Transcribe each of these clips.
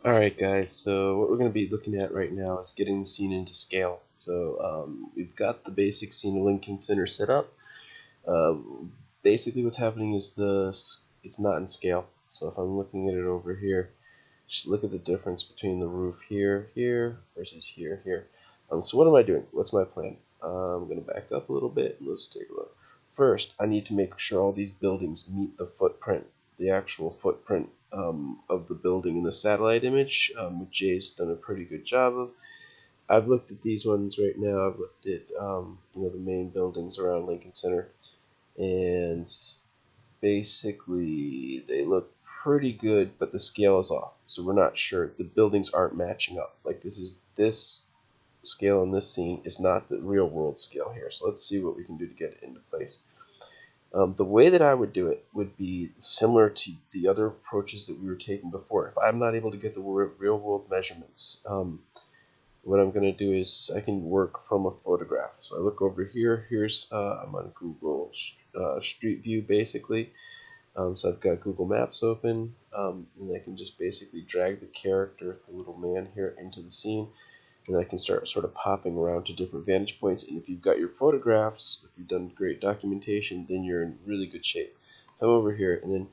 Alright guys, so what we're going to be looking at right now is getting the scene into scale. So we've got the basic scene of Lincoln Center set up. Uh, Basically what's happening is it's not in scale. So if I'm looking at it over here, just look at the difference between the roof here versus here. So what am I doing? What's my plan? I'm going to back up a little bit and let's take a look. First, I need to make sure all these buildings meet the footprint, the actual footprint of the building in the satellite image, which Jay's done a pretty good job of. I've looked at these ones right now. I've looked at the main buildings around Lincoln Center, and basically they look pretty good, but the scale is off. So we're not sure. The buildings aren't matching up. Like this scale in this scene is not the real world scale here. So let's see what we can do to get it into place. The way that I would do it would be similar to the other approaches that we were taking before. If I'm not able to get the real world measurements, what I'm going to do is I can work from a photograph. So I look over here. I'm on Google Street View basically. So I've got Google Maps open, and I can just basically drag the character, the little man here, into the scene, and I can start sort of popping around to different vantage points. And if you've got your photographs, if you've done great documentation, then you're in really good shape. So I'm over here, and then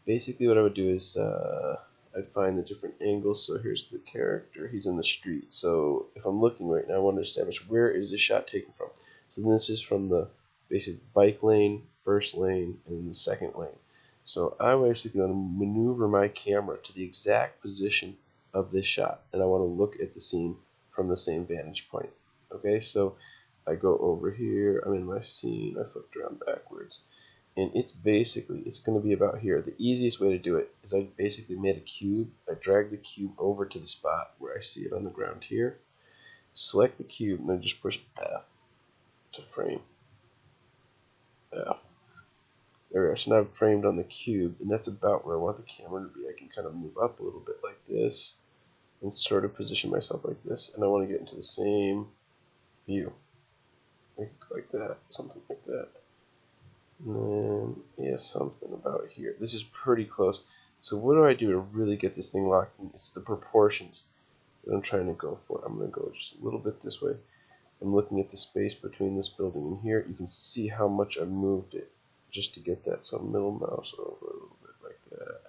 basically what I would do is I'd find the different angles. So here's the character, he's in the street. So if I'm looking right now, I want to establish where is this shot taken from. So this is from the basic bike lane, first lane, and the second lane. So I'm actually going to maneuver my camera to the exact position of this shot, and I want to look at the scene from the same vantage point. Okay, so I go over here, I'm in my scene, I flipped around backwards, and it's going to be about here. The easiest way to do it is I basically made a cube. I drag the cube over to the spot where I see it on the ground here, select the cube, and then just push F to frame. F. There we are. So now I'm framed on the cube, and that's about where I want the camera to be. I can kind of move up a little bit like this, and sort of position myself like this, and I want to get into the same view, like that, something like that. And then, yeah, something about here. This is pretty close. So what do I do to really get this thing locked in? It's the proportions that I'm trying to go for. I'm going to go just a little bit this way. I'm looking at the space between this building and here. You can see how much I moved it just to get that. So middle mouse over a little bit like that.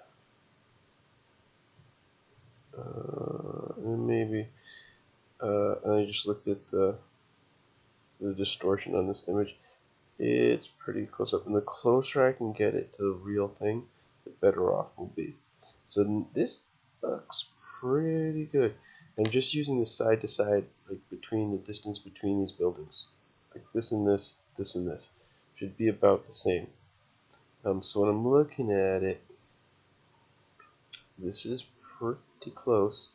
And maybe, and I just looked at the distortion on this image. It's pretty close up, and the closer I can get it to the real thing, the better off we'll be. So this looks pretty good. I'm just using the side to side, like between the distance between these buildings, like this and this, this and this, should be about the same. So when I'm looking at it, this is pretty close.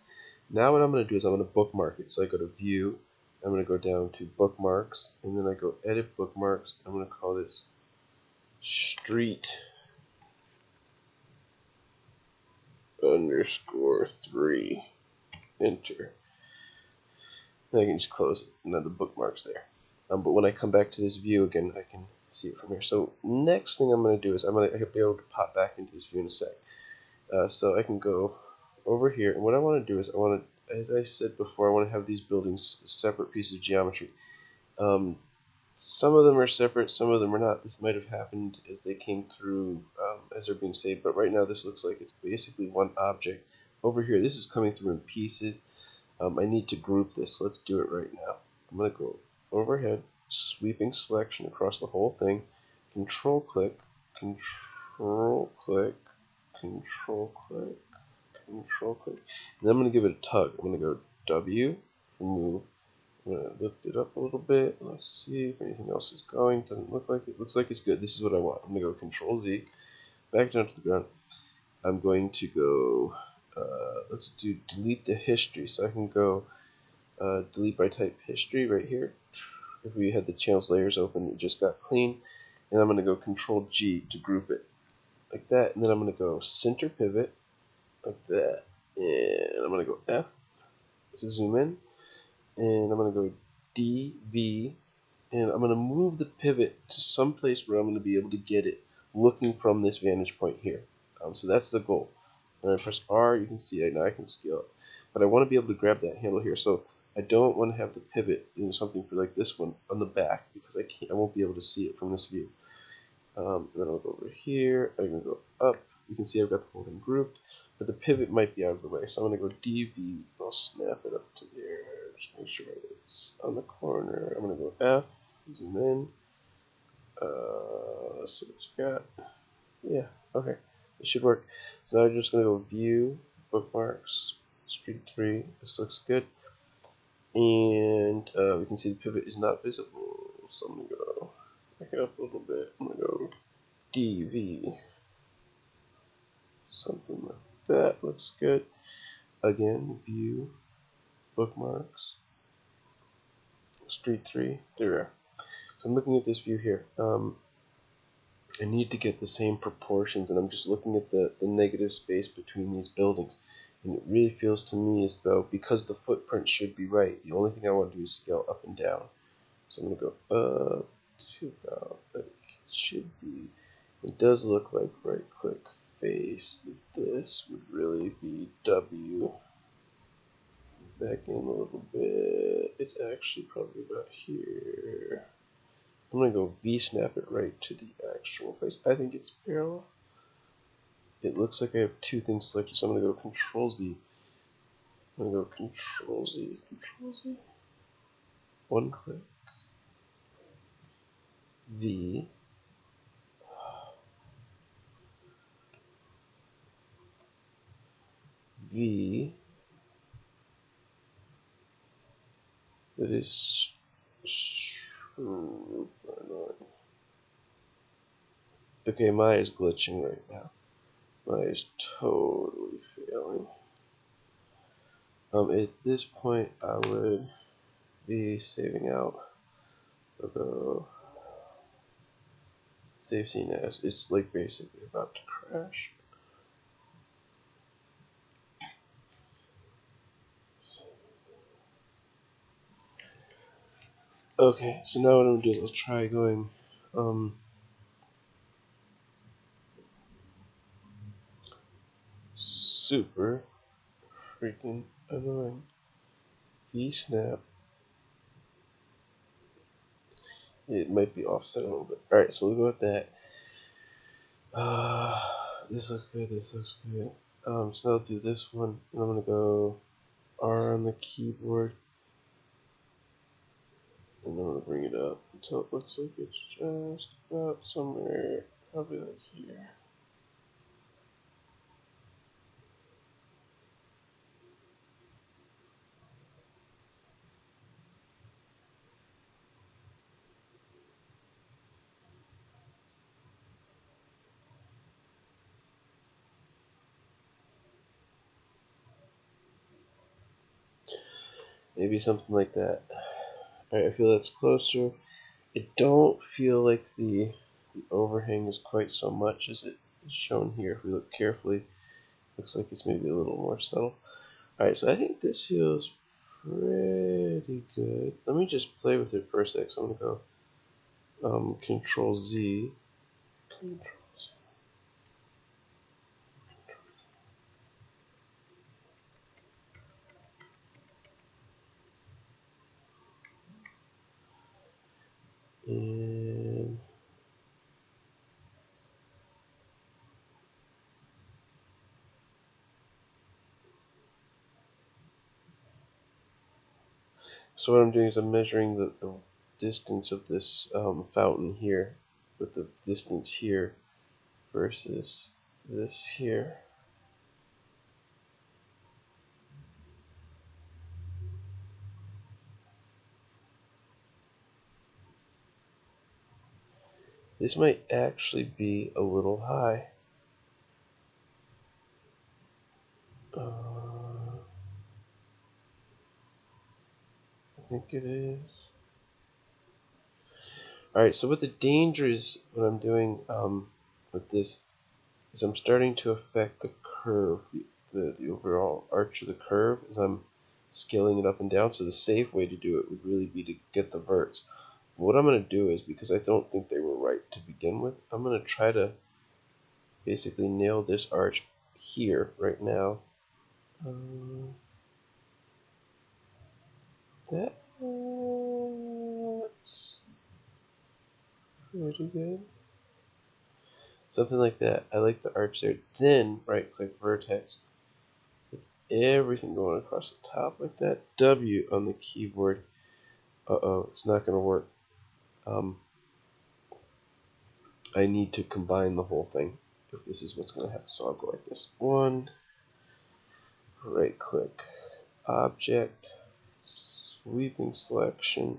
Now what I'm going to do is I'm going to bookmark it. So I go to View, I'm going to go down to Bookmarks, and then I go Edit Bookmarks. I'm going to call this Street _3. Enter. And I can just close it. Now the bookmark's there. But when I come back to this view again, I can see it from here. So next thing I'm going to do is I'm going to be able to pop back into this view in a sec. So I can go over here, and what I want to do is as I said before, I want to have these buildings separate pieces of geometry. Some of them are separate, some of them are not. This might have happened as they came through as they're being saved, but right now this looks like it's basically one object. Over here, this is coming through in pieces. I need to group this. Let's do it right now. I'm going to go overhead, sweeping selection across the whole thing, control click, control click, control click, control click. And then I'm going to give it a tug. I'm going to go W, remove. I'm going to lift it up a little bit. Let's see if anything else is going. Doesn't look like it. Looks like it's good. This is what I want. I'm going to go Control Z, back down to the ground. I'm going to go, let's do delete the history. So I can go delete by type history right here. If we had the channels layers open, it just got clean. And I'm going to go Control G to group it like that. And then I'm going to go center pivot like that. And I'm going to go F to zoom in. And I'm going to go DV, and I'm going to move the pivot to some place where I'm going to be able to get it looking from this vantage point here. So that's the goal. and I press R, you can see it. Now I can scale it. But I want to be able to grab that handle here. So I don't want to have the pivot, something for like this one on the back, because I won't be able to see it from this view. Then I'll go over here. I'm going to go up. You can see I've got the whole thing grouped, but the pivot might be out of the way. So I'm going to go DV. I'll snap it up to there. Just make sure it's on the corner. I'm going to go F, zoom in. Let's see what it's got. Yeah, okay. It should work. So now I'm just going to go View, Bookmarks, Street 3. This looks good. And we can see the pivot is not visible. So I'm going to go back it up a little bit. I'm going to go DV. Something like that looks good. Again, View, Bookmarks, Street 3. There we are. So I'm looking at this view here. I need to get the same proportions, and I'm just looking at the negative space between these buildings. And it really feels to me as though, because the footprint should be right, the only thing I want to do is scale up and down. So I'm going to go up to about like it should be. It does look like right click face. This would really be W. Back in a little bit. It's actually probably about here. I'm going to go V-snap it right to the actual place. I think it's parallel. It looks like I have two things selected, so I'm going to go Control Z. I'm going to go Control Z, Control Z. One click. V. V. That is super annoying. Okay, Maya is glitching right now. Maya is totally failing. At this point, I would be saving out. So go save scene as. It's like basically about to crash. Okay, so now what I'm gonna do is I'll try going super freaking annoying. V-snap. It might be offset a little bit. Alright, so we'll go with that. This looks good, this looks good. So I'll do this one, and I'm gonna go R on the keyboard. And I'm gonna bring it up until it looks like it's just about somewhere, probably like here. Maybe something like that. Alright, I feel that's closer. I don't feel like the overhang is quite so much as it is shown here. If we look carefully, looks like it's maybe a little more subtle. Alright, so I think this feels pretty good. Let me just play with it for a sec. So I'm going to go Control Z. Control Z. And so what I'm doing is I'm measuring the distance of this fountain here with the distance here versus this here. This might actually be a little high. I think it is. Alright, so what the danger is, what I'm doing with this, is I'm starting to affect the curve, the overall arch of the curve, as I'm scaling it up and down. So the safe way to do it would really be to get the verts. What I'm going to do is, because I don't think they were right to begin with, I'm going to try to basically nail this arch here right now. That's pretty good. Something like that. I like the arch there. Then right-click vertex. Everything going across the top like that. W on the keyboard. Uh-oh, it's not going to work. I need to combine the whole thing if this is what's going to happen. So I'll go like this. One, right-click, object, sweeping selection.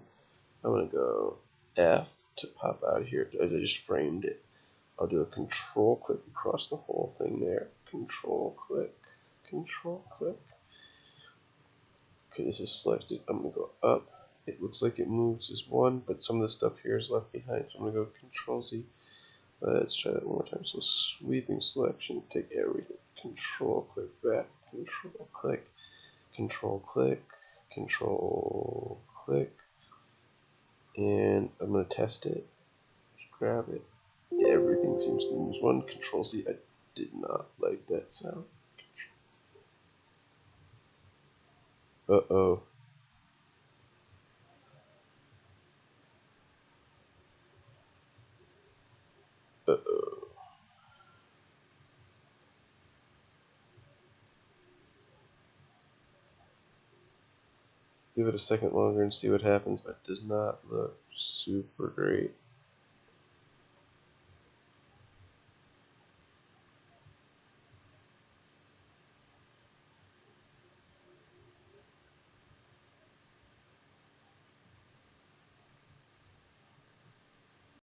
I'm going to go F to pop out of here as I just framed it. I'll do a control click across the whole thing there. Control click, control click. Okay, this is selected. I'm going to go up. It looks like it moves as one, but some of the stuff here is left behind. So I'm going to go Control Z. Let's try that one more time. So sweeping selection, take everything. Control click back, control click, control click, control click. And I'm going to test it. Just grab it. Everything seems to move. One, Control Z. I did not like that sound. Uh-oh. Uh-oh. Give it a second longer and see what happens, but it does not look super great.